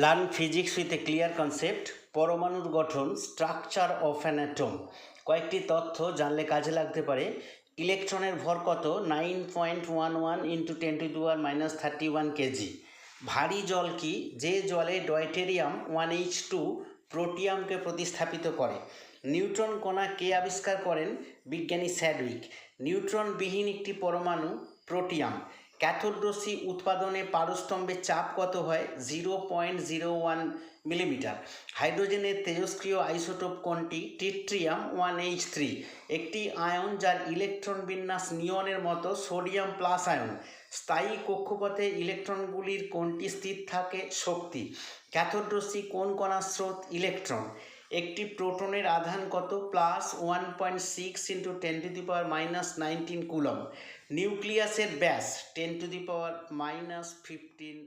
Learn physics with a clear concept. পরমাণুর গঠন, structure of an atom. কয়েকটি তথ্য জানলে কাজে লাগতে পারে। ইলেকট্রনের ভর কত? 9.11 ইন্টু 10⁻31 কেজি। ভারী জল কি? যে জলে ডয়টেরিয়াম 1H2 প্রোটিয়ামকে প্রতিস্থাপিত করে। নিউট্রন কণা কে আবিষ্কার করেন? বিজ্ঞানী স্যাডউইক। নিউট্রনবিহীন একটি পরমাণু প্রোটিয়াম। ক্যাথোড রশ্মি উৎপাদনে পারস্তম্ভের চাপ কত হয়? 0.01 মিলিমিটার। হাইড্রোজেনের তেজস্ক্রিয় আইসোটোপ কোনটি? Tritium 1H3। একটি আয়ন যার ইলেকট্রন বিন্যাস নিয়নের মতো, সোডিয়াম প্লাস আয়ন। স্থায়ী কক্ষপথে ইলেকট্রনগুলির কোনটি স্থির থাকে? শক্তি। ক্যাথোড রশ্মি কোন কণার স্রোত? ইলেকট্রন। একটি প্রোটনের আধান কত? +1.6 ইন্টু 10⁻⁻19 কুলম। নিউক্লিয়াসের ব্যাস 10⁻⁻15